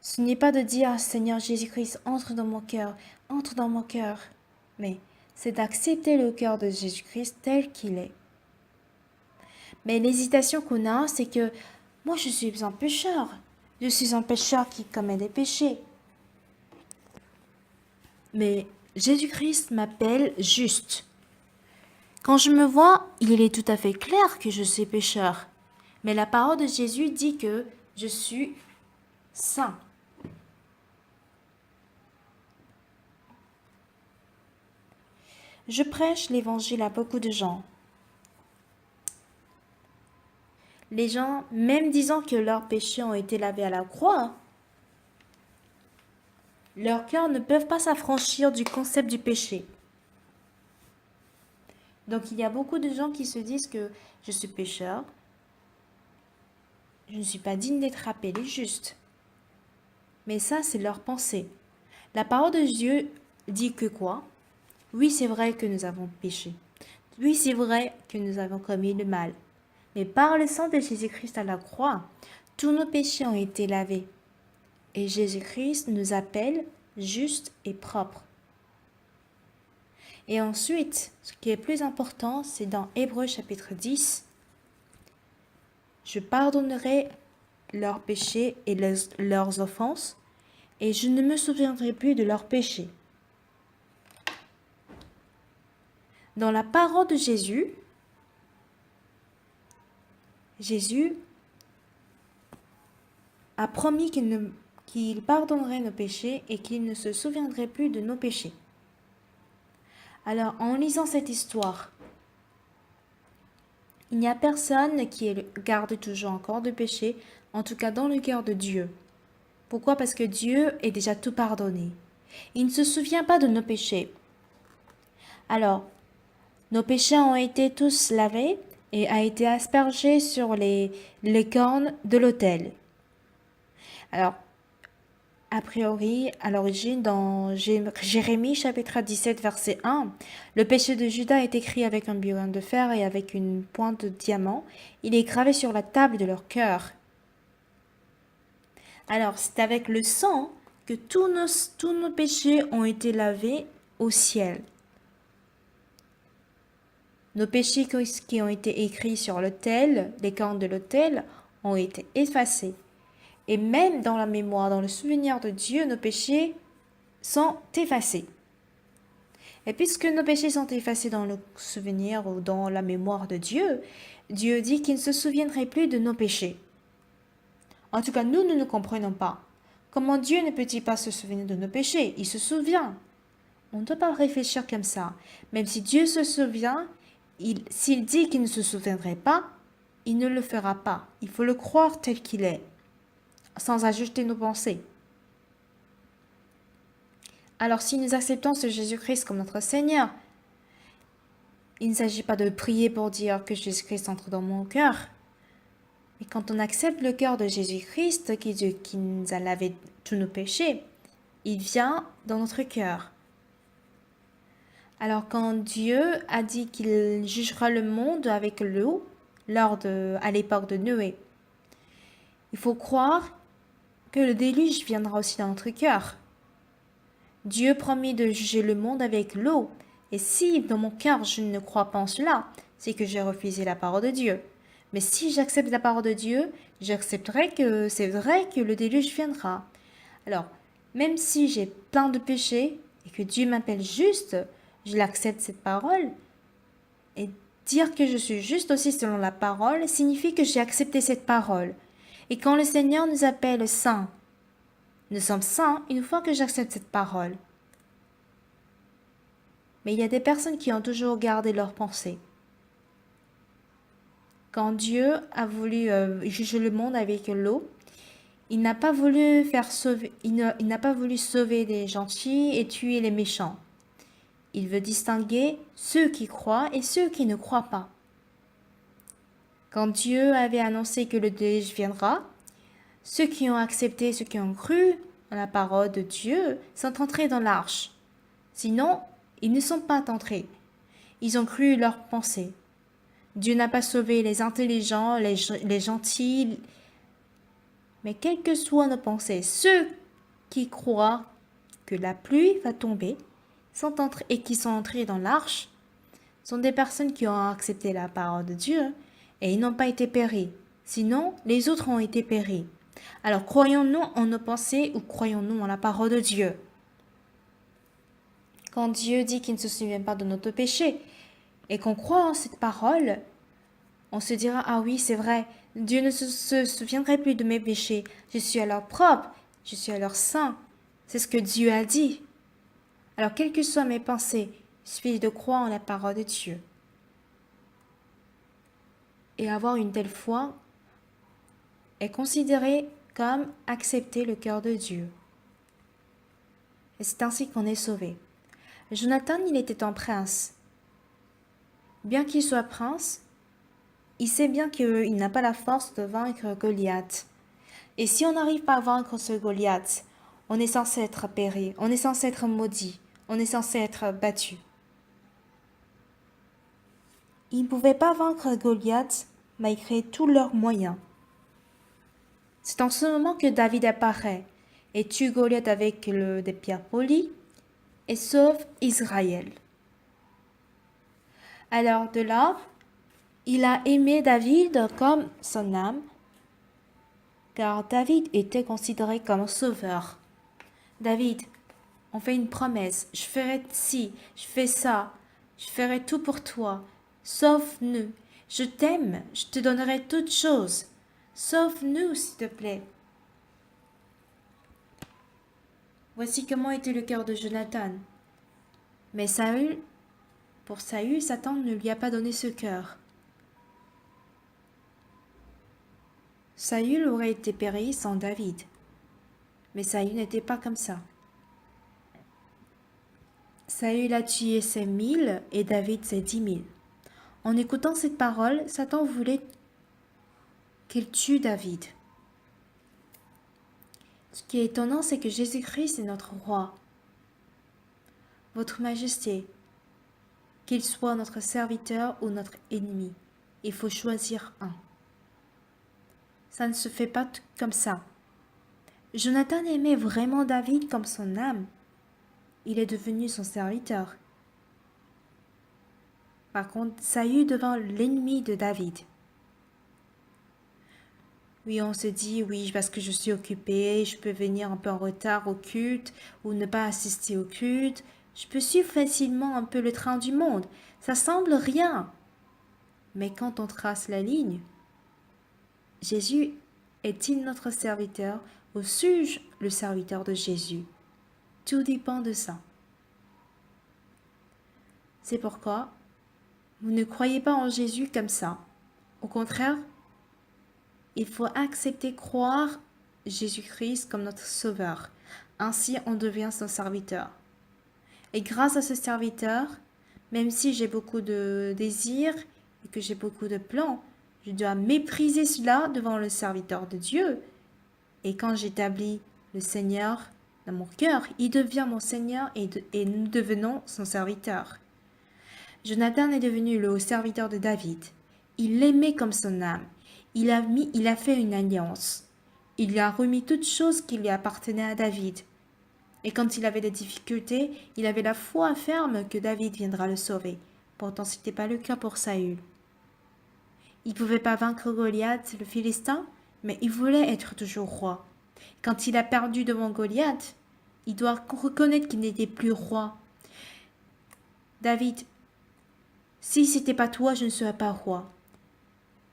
ce n'est pas de dire Seigneur Jésus-Christ, entre dans mon cœur, mais c'est d'accepter le cœur de Jésus-Christ tel qu'il est. Mais l'hésitation qu'on a, c'est que moi je suis un pécheur. Je suis un pécheur qui commet des péchés. Mais Jésus-Christ m'appelle juste. Quand je me vois, il est tout à fait clair que je suis pécheur. Mais la parole de Jésus dit que je suis saint. Je prêche l'évangile à beaucoup de gens. Les gens, même disant que leurs péchés ont été lavés à la croix, leurs cœurs ne peuvent pas s'affranchir du concept du péché. Donc il y a beaucoup de gens qui se disent que je suis pécheur, je ne suis pas digne d'être appelé juste. Mais ça, c'est leur pensée. La parole de Dieu dit que quoi? Oui, c'est vrai que nous avons péché. Oui, c'est vrai que nous avons commis le mal. Mais par le sang de Jésus-Christ à la croix, tous nos péchés ont été lavés. Et Jésus-Christ nous appelle justes et propres. Et ensuite, ce qui est plus important, c'est dans Hébreux chapitre 10. Je pardonnerai leurs péchés et leurs offenses, et je ne me souviendrai plus de leurs péchés. Dans la parole de Jésus, Jésus a promis qu'il pardonnerait nos péchés et qu'il ne se souviendrait plus de nos péchés. Alors, en lisant cette histoire, il n'y a personne qui garde toujours encore de péché, en tout cas dans le cœur de Dieu. Pourquoi? Parce que Dieu est déjà tout pardonné. Il ne se souvient pas de nos péchés. Alors, nos péchés ont été tous lavés et a été aspergés sur les cornes de l'autel. Alors, a priori, à l'origine, dans Jérémie chapitre 17, verset 1, le péché de Judas est écrit avec un burin de fer et avec une pointe de diamant. Il est gravé sur la table de leur cœur. Alors, c'est avec le sang que tous nos péchés ont été lavés au ciel. Nos péchés qui ont été écrits sur l'autel, les cornes de l'autel, ont été effacés. Et même dans la mémoire, dans le souvenir de Dieu, nos péchés sont effacés. Et puisque nos péchés sont effacés dans le souvenir ou dans la mémoire de Dieu, Dieu dit qu'il ne se souviendrait plus de nos péchés. En tout cas, nous ne comprenons pas. Comment Dieu ne peut-il pas se souvenir de nos péchés? Il se souvient. On ne doit pas réfléchir comme ça. Même si Dieu se souvient, s'il dit qu'il ne se souviendrait pas, il ne le fera pas. Il faut le croire tel qu'il est, sans ajouter nos pensées. Alors si nous acceptons ce Jésus-Christ comme notre Seigneur, il ne s'agit pas de prier pour dire que Jésus-Christ entre dans mon cœur. Mais quand on accepte le cœur de Jésus-Christ, qui nous a lavé tous nos péchés, il vient dans notre cœur. Alors quand Dieu a dit qu'il jugera le monde avec l'eau, à l'époque de Noé, il faut croire que le déluge viendra aussi dans notre cœur. Dieu promet de juger le monde avec l'eau, et si dans mon cœur je ne crois pas en cela, c'est que j'ai refusé la parole de Dieu. Mais si j'accepte la parole de Dieu, j'accepterai que c'est vrai que le déluge viendra. Alors, même si j'ai plein de péchés et que Dieu m'appelle juste, je l'accepte cette parole. Et dire que je suis juste aussi selon la parole signifie que j'ai accepté cette parole. Et quand le Seigneur nous appelle saints, nous sommes saints une fois que j'accepte cette parole. Mais il y a des personnes qui ont toujours gardé leurs pensées. Quand Dieu a voulu juger le monde avec l'eau, il n'a pas voulu sauver les gentils et tuer les méchants. Il veut distinguer ceux qui croient et ceux qui ne croient pas. Quand Dieu avait annoncé que le déluge viendra, ceux qui ont accepté, ceux qui ont cru en la parole de Dieu sont entrés dans l'arche. Sinon, ils ne sont pas entrés. Ils ont cru leurs pensées. Dieu n'a pas sauvé les intelligents, les gentils, mais quelles que soient nos pensées, ceux qui croient que la pluie va tomber et qui sont entrés dans l'arche sont des personnes qui ont accepté la parole de Dieu et ils n'ont pas été péris. Sinon, les autres ont été péris. Alors, croyons-nous en nos pensées ou croyons-nous en la parole de Dieu? Quand Dieu dit qu'il ne se souvient pas de notre péché et qu'on croit en cette parole, on se dira, ah oui, c'est vrai, Dieu ne se souviendrait plus de mes péchés. Je suis alors propre, je suis alors saint. C'est ce que Dieu a dit. Alors, quelles que soient mes pensées, Il suffit de croire en la parole de Dieu. Et avoir une telle foi est considéré comme accepter le cœur de Dieu. Et c'est ainsi qu'on est sauvé. Jonathan, il était un prince. Bien qu'il soit prince, il sait bien qu'il n'a pas la force de vaincre Goliath. Et si on n'arrive pas à vaincre ce Goliath, on est censé être péri, on est censé être maudit, on est censé être battu. Ils ne pouvaient pas vaincre Goliath malgré tous leurs moyens. C'est en ce moment que David apparaît et tue Goliath avec des pierres polies et sauve Israël. Alors de là, il a aimé David comme son âme, car David était considéré comme un sauveur. David, on fait une promesse, je ferai ci, je fais ça, je ferai tout pour toi. Sauve-nous, je t'aime, je te donnerai toutes choses. Sauve-nous, s'il te plaît. Voici comment était le cœur de Jonathan. Mais pour Saül, Satan ne lui a pas donné ce cœur. Saül aurait été péri sans David. Mais Saül n'était pas comme ça. Saül a tué ses 1000 et David ses 10 000. En écoutant cette parole, Satan voulait qu'il tue David. Ce qui est étonnant, c'est que Jésus-Christ est notre roi. Votre Majesté, qu'il soit notre serviteur ou notre ennemi, il faut choisir un. Ça ne se fait pas comme ça. Jonathan aimait vraiment David comme son âme. Il est devenu son serviteur. Par contre, Saül devint l'ennemi de David. Oui, on se dit, oui, parce que je suis occupée, je peux venir un peu en retard au culte ou ne pas assister au culte. Je peux suivre facilement un peu le train du monde. Ça semble rien. Mais quand on trace la ligne, Jésus est-il notre serviteur ou suis-je le serviteur de Jésus? Tout dépend de ça. C'est pourquoi vous ne croyez pas en Jésus comme ça. Au contraire, il faut accepter croire Jésus-Christ comme notre sauveur. Ainsi, on devient son serviteur. Et grâce à ce serviteur, même si j'ai beaucoup de désirs et que j'ai beaucoup de plans, je dois mépriser cela devant le serviteur de Dieu. Et quand j'établis le Seigneur dans mon cœur, il devient mon Seigneur et nous devenons son serviteur. Jonathan est devenu le serviteur de David. Il l'aimait comme son âme. Il a fait une alliance. Il lui a remis toutes choses qui lui appartenaient à David. Et quand il avait des difficultés, il avait la foi ferme que David viendra le sauver. Pourtant, ce n'était pas le cas pour Saül. Il ne pouvait pas vaincre Goliath, le Philistin, mais il voulait être toujours roi. Quand il a perdu devant Goliath, il doit reconnaître qu'il n'était plus roi. David, si c'était pas toi, je ne serais pas roi.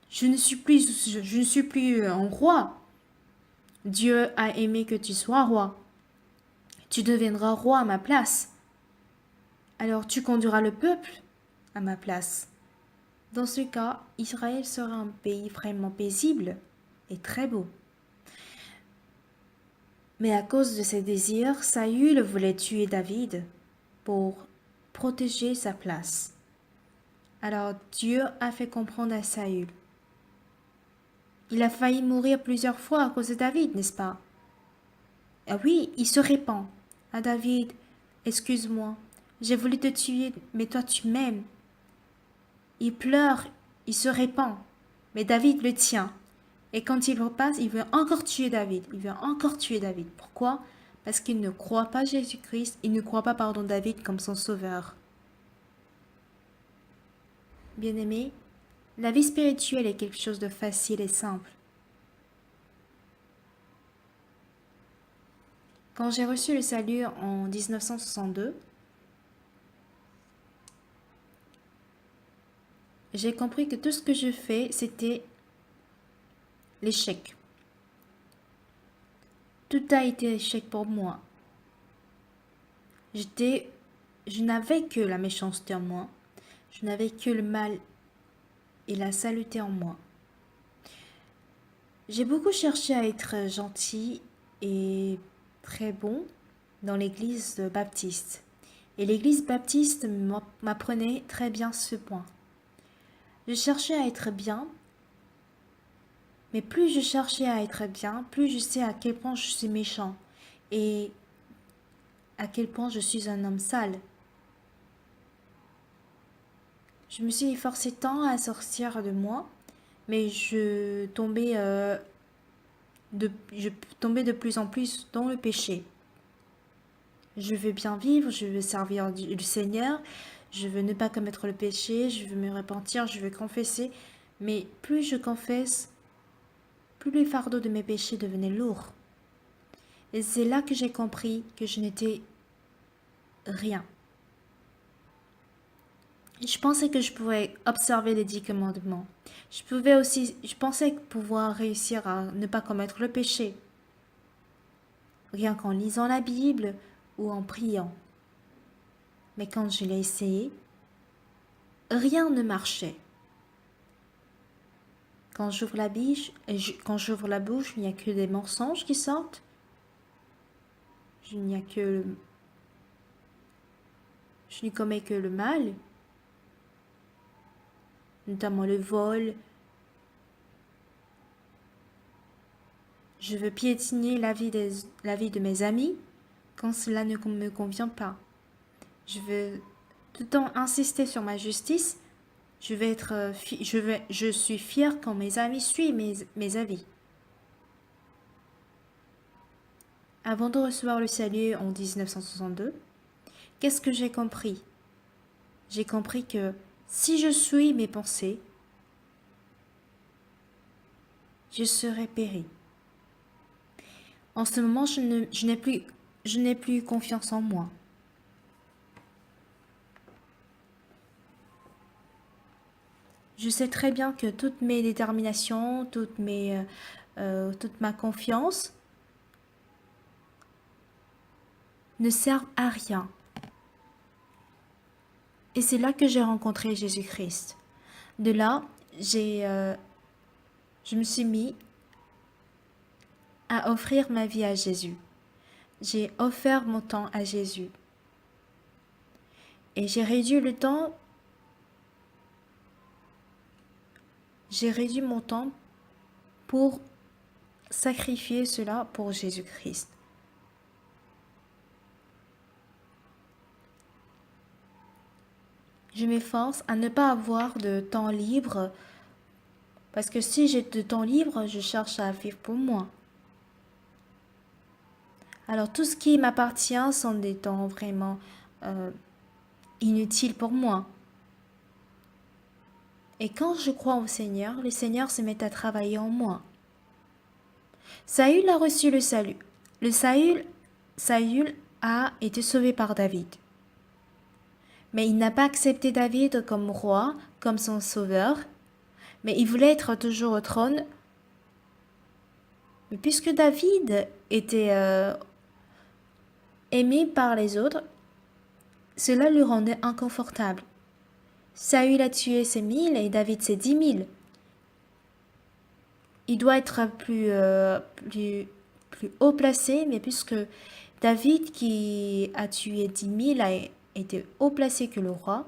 Je ne suis plus un roi. Dieu a aimé que tu sois roi. Tu deviendras roi à ma place. Alors tu conduiras le peuple à ma place. Dans ce cas, Israël sera un pays vraiment paisible et très beau. Mais à cause de ses désirs, Saül voulait tuer David pour protéger sa place. Alors Dieu a fait comprendre à Saül. Il a failli mourir plusieurs fois à cause de David, n'est-ce pas? Ah oui, il se répand. Ah David, excuse-moi, j'ai voulu te tuer, mais toi tu m'aimes. Il pleure, il se répand, mais David le tient. Et quand il repasse, il veut encore tuer David. Il veut encore tuer David. Pourquoi? Parce qu'il ne croit pas Jésus-Christ, il ne croit pas, David comme son sauveur. Bien-aimé, la vie spirituelle est quelque chose de facile et simple. Quand j'ai reçu le salut en 1962, j'ai compris que tout ce que je fais, c'était l'échec. Tout a été échec pour moi. J'étais je n'avais que la méchanceté en moi, je n'avais que le mal et la saleté en moi. J'ai beaucoup cherché à être gentil et très bon dans l'église baptiste. Et l'église baptiste m'apprenait très bien ce point. Je cherchais à être bien, mais plus je cherchais à être bien, plus je sais à quel point je suis méchant et à quel point je suis un homme sale. Je me suis efforcée tant à sortir de moi, mais je tombais de plus en plus dans le péché. Je veux bien vivre, je veux servir le Seigneur, je veux ne pas commettre le péché, je veux me repentir, je veux confesser, mais plus je confesse, plus le fardeau de mes péchés devenait lourd. Et c'est là que j'ai compris que je n'étais rien. Je pensais que je pouvais observer les 10 commandements. Je pensais pouvoir réussir à ne pas commettre le péché, rien qu'en lisant la Bible ou en priant. Mais quand je l'ai essayé, rien ne marchait. Quand j'ouvre la bouche, il n'y a que des mensonges qui sortent. Je ne commets que le mal, notamment le vol. Je veux piétiner la vie de mes amis quand cela ne me convient pas. Je veux tout le temps insister sur ma justice. Je suis fière quand mes amis suivent mes avis. Avant de recevoir le salut en 1962, qu'est-ce que j'ai compris? J'ai compris que si je suis mes pensées, je serai péri. En ce moment, je n'ai plus confiance en moi. Je sais très bien que toutes mes déterminations, toute ma confiance ne servent à rien. Et c'est là que j'ai rencontré Jésus-Christ. De là, je me suis mis à offrir ma vie à Jésus. J'ai offert mon temps à Jésus. Et j'ai réduit mon temps pour sacrifier cela pour Jésus-Christ. Je m'efforce à ne pas avoir de temps libre parce que si j'ai de temps libre, je cherche à vivre pour moi. Alors tout ce qui m'appartient sont des temps vraiment inutiles pour moi. Et quand je crois au Seigneur, le Seigneur se met à travailler en moi. Saül a reçu le salut. Saül a été sauvé par David. Mais il n'a pas accepté David comme roi, comme son sauveur, mais il voulait être toujours au trône. Mais puisque David était aimé par les autres, cela le rendait inconfortable. Saül a tué ses 1000 et David ses 10 000. Il doit être plus haut placé, mais puisque David qui a tué 10 000 a été haut placé que le roi,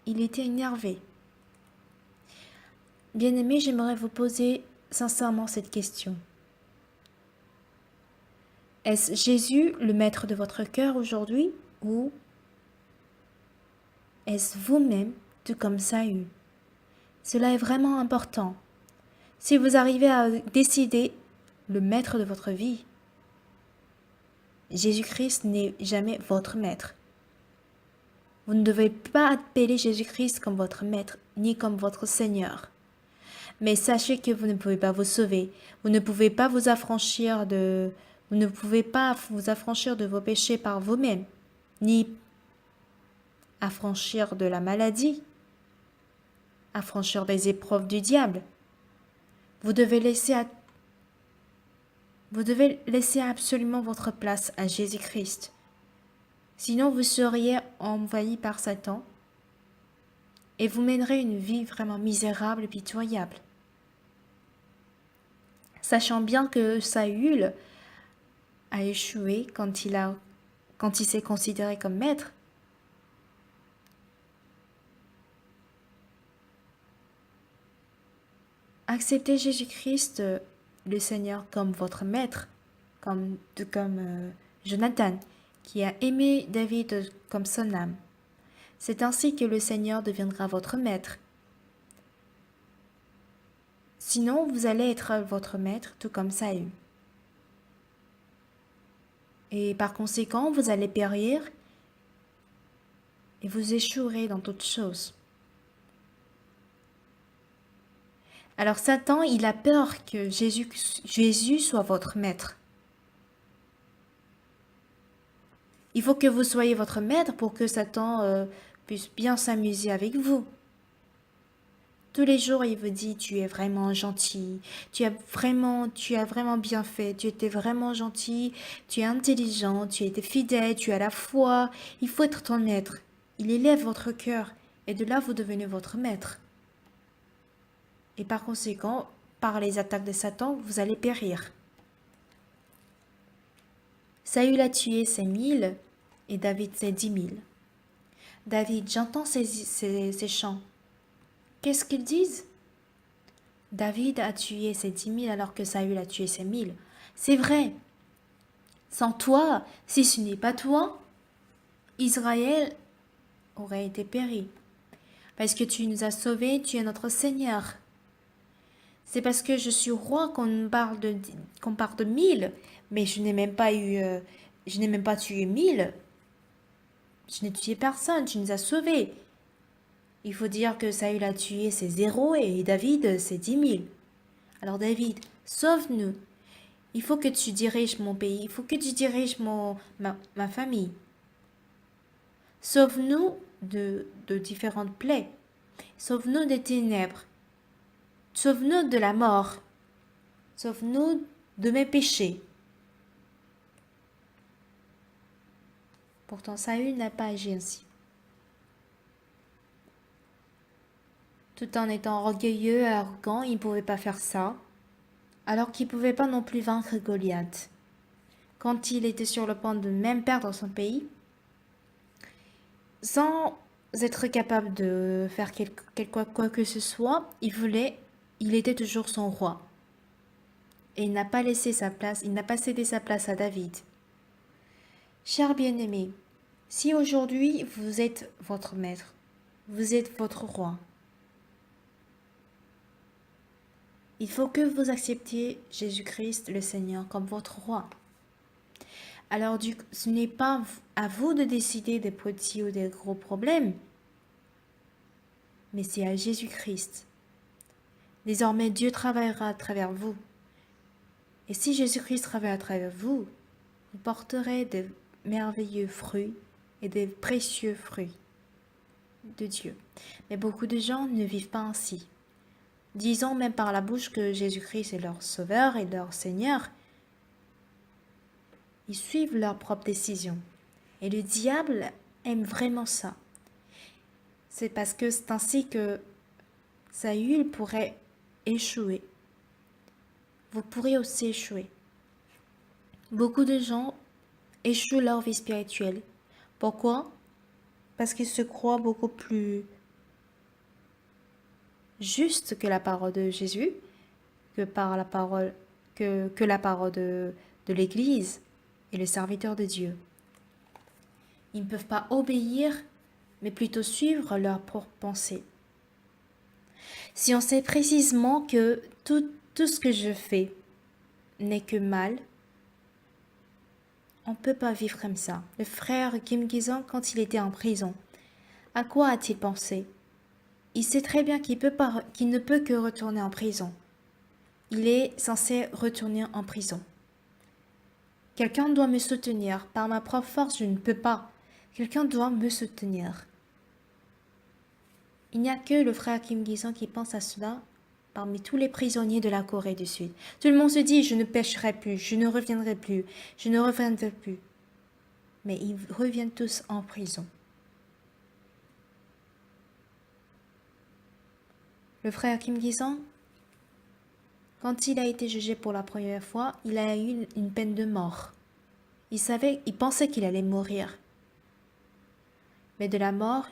il était énervé. Bien-aimé, j'aimerais vous poser sincèrement cette question. Est-ce Jésus le maître de votre cœur aujourd'hui ou est-ce vous-même tout comme Saül? Cela est vraiment important. Si vous arrivez à décider le maître de votre vie, Jésus-Christ n'est jamais votre maître. Vous ne devez pas appeler Jésus-Christ comme votre maître ni comme votre Seigneur. Mais sachez que vous ne pouvez pas vous sauver. Vous ne pouvez pas vous affranchir de vos péchés par vous-même, ni affranchir de la maladie, affranchir des épreuves du diable. Vous devez laisser absolument votre place à Jésus-Christ. Sinon, vous seriez envahi par Satan et vous mènerez une vie vraiment misérable et pitoyable. Sachant bien que Saül a échoué quand il s'est considéré comme maître. Acceptez Jésus-Christ, le Seigneur, comme votre maître, comme Jonathan, qui a aimé David comme son âme. C'est ainsi que le Seigneur deviendra votre maître. Sinon, vous allez être votre maître, tout comme Saül. Et par conséquent, vous allez périr et vous échouerez dans toutes choses. Alors Satan, il a peur que Jésus soit votre maître. Il faut que vous soyez votre maître pour que Satan puisse bien s'amuser avec vous. Tous les jours, il vous dit, tu es vraiment gentil, tu as vraiment bien fait, tu étais vraiment gentil, tu es intelligent, tu étais fidèle, tu as la foi. Il faut être ton maître. Il élève votre cœur et de là, vous devenez votre maître. Et par conséquent, par les attaques de Satan, vous allez périr. Saül a tué ses 1000 et David ses 10 000. David, j'entends ces chants. Qu'est-ce qu'ils disent? David a tué ses 10 000 alors que Saül a tué ses 1000. C'est vrai. Sans toi, si ce n'est pas toi, Israël aurait été péri. Parce que tu nous as sauvés, tu es notre Seigneur. C'est parce que je suis roi qu'on parle de 1000, mais je n'ai même pas tué 1000. Je n'ai tué personne, tu nous as sauvés. Il faut dire que Saül a tué ses 0 et David ses 10 000. Alors David, sauve-nous. Il faut que tu diriges mon pays, il faut que tu diriges ma famille. Sauve-nous de différentes plaies. Sauve-nous des ténèbres. Sauve-nous de la mort. Sauve-nous de mes péchés. Pourtant, Saül n'a pas agi ainsi. Tout en étant orgueilleux et arrogant, il ne pouvait pas faire ça, alors qu'il ne pouvait pas non plus vaincre Goliath. Quand il était sur le point de même perdre son pays, sans être capable de faire quoi que ce soit, il était toujours son roi. Et il n'a pas laissé sa place, il n'a pas cédé sa place à David. Cher bien-aimé, si aujourd'hui vous êtes votre maître, vous êtes votre roi, il faut que vous acceptiez Jésus-Christ le Seigneur comme votre roi. Alors ce n'est pas à vous de décider des petits ou des gros problèmes, mais c'est à Jésus-Christ. Désormais, Dieu travaillera à travers vous. Et si Jésus-Christ travaille à travers vous, vous porterez de merveilleux fruits et des précieux fruits de Dieu. Mais beaucoup de gens ne vivent pas ainsi. Disant même par la bouche que Jésus-Christ est leur sauveur et leur Seigneur, ils suivent leurs propres décisions. Et le diable aime vraiment ça. C'est parce que c'est ainsi que Saül pourrait échouer. Vous pourrez aussi échouer. Beaucoup de gens échouent leur vie spirituelle. Pourquoi? Parce qu'ils se croient beaucoup plus justes que la parole de Jésus, que la parole de l'Église et le serviteur de Dieu. Ils ne peuvent pas obéir, mais plutôt suivre leurs propres pensées. Si on sait précisément que tout ce que je fais n'est que mal, on ne peut pas vivre comme ça. Le frère Kim Ki-sung, quand il était en prison, à quoi a-t-il pensé? Il sait très bien qu'il ne peut que retourner en prison. Il est censé retourner en prison. Quelqu'un doit me soutenir. Par ma propre force, je ne peux pas. Quelqu'un doit me soutenir. Il n'y a que le frère Kim Ki-sung qui pense à cela parmi tous les prisonniers de la Corée du Sud. Tout le monde se dit, je ne pêcherai plus, je ne reviendrai plus, je ne reviendrai plus. mais ils reviennent tous en prison. Le frère Kim Ki-sung, quand il a été jugé pour la première fois, il a eu une peine de mort. Il pensait qu'il allait mourir. Mais de la mort,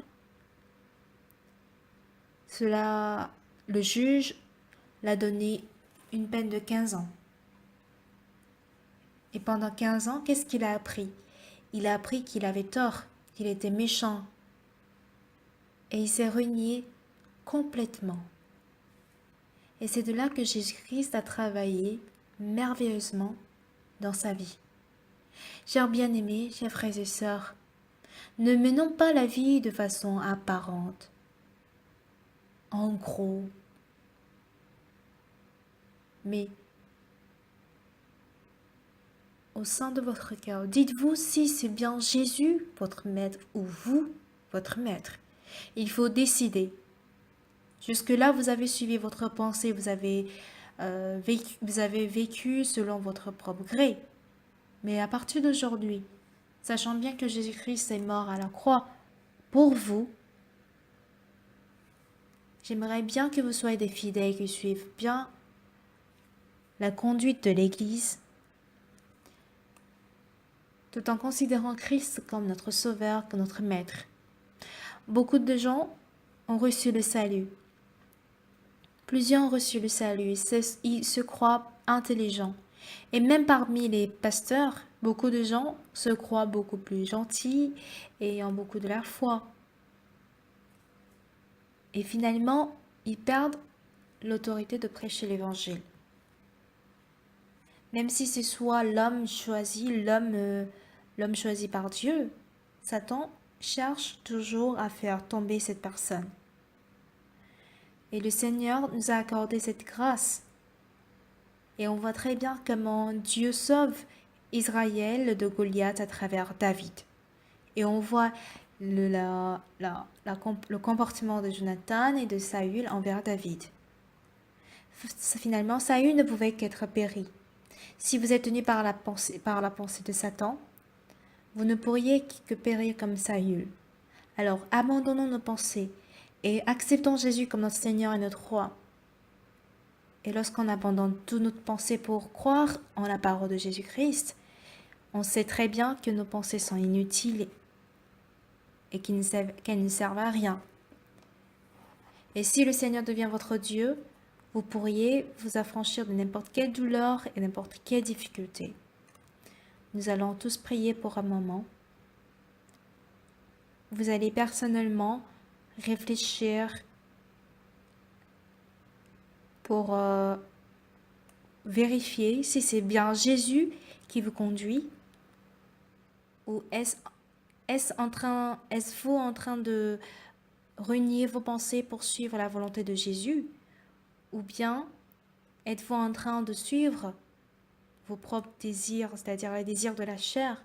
le juge l'a donné une peine de 15 ans. Et pendant 15 ans, qu'est-ce qu'il a appris? Il a appris qu'il avait tort, qu'il était méchant. Et il s'est renié complètement. Et c'est de là que Jésus-Christ a travaillé merveilleusement dans sa vie. Chers bien-aimés, chers frères et sœurs, ne menons pas la vie de façon apparente, en gros, mais au sein de votre cœur. Dites-vous si c'est bien Jésus, votre maître, ou vous, votre maître. Il faut décider. Jusque-là, vous avez suivi votre pensée, vous avez vécu selon votre propre gré. Mais à partir d'aujourd'hui, sachant bien que Jésus-Christ est mort à la croix pour vous, j'aimerais bien que vous soyez des fidèles qui suivent bien la conduite de l'Église, tout en considérant Christ comme notre Sauveur, comme notre Maître. Beaucoup de gens ont reçu le salut. Plusieurs ont reçu le salut. Ils se croient intelligents. Et même parmi les pasteurs, beaucoup de gens se croient beaucoup plus gentils et ont beaucoup de la foi. Et finalement, ils perdent l'autorité de prêcher l'Évangile. Même si c'est soit l'homme choisi, l'homme choisi par Dieu, Satan cherche toujours à faire tomber cette personne. Et le Seigneur nous a accordé cette grâce. Et on voit très bien comment Dieu sauve Israël de Goliath à travers David. Et on voit le comportement de Jonathan et de Saül envers David. Finalement, Saül ne pouvait qu'être péri. Si vous êtes tenu par la pensée de Satan, vous ne pourriez que périr comme Saül. Alors, abandonnons nos pensées et acceptons Jésus comme notre Seigneur et notre Roi. Et lorsqu'on abandonne toutes nos pensées pour croire en la parole de Jésus-Christ, on sait très bien que nos pensées sont inutiles et qu'elles ne servent à rien. Et si le Seigneur devient votre Dieu, vous pourriez vous affranchir de n'importe quelle douleur et n'importe quelle difficulté. Nous allons tous prier pour un moment. Vous allez personnellement réfléchir pour vérifier si c'est bien Jésus qui vous conduit ou est-ce vous en train de renier vos pensées pour suivre la volonté de Jésus, ou bien êtes-vous en train de suivre vos propres désirs, c'est-à-dire les désirs de la chair?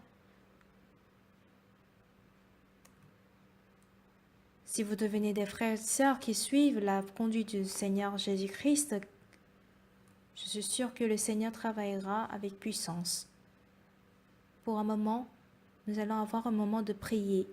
Si vous devenez des frères et sœurs qui suivent la conduite du Seigneur Jésus-Christ, je suis sûre que le Seigneur travaillera avec puissance. Pour un moment, nous allons avoir un moment de prier.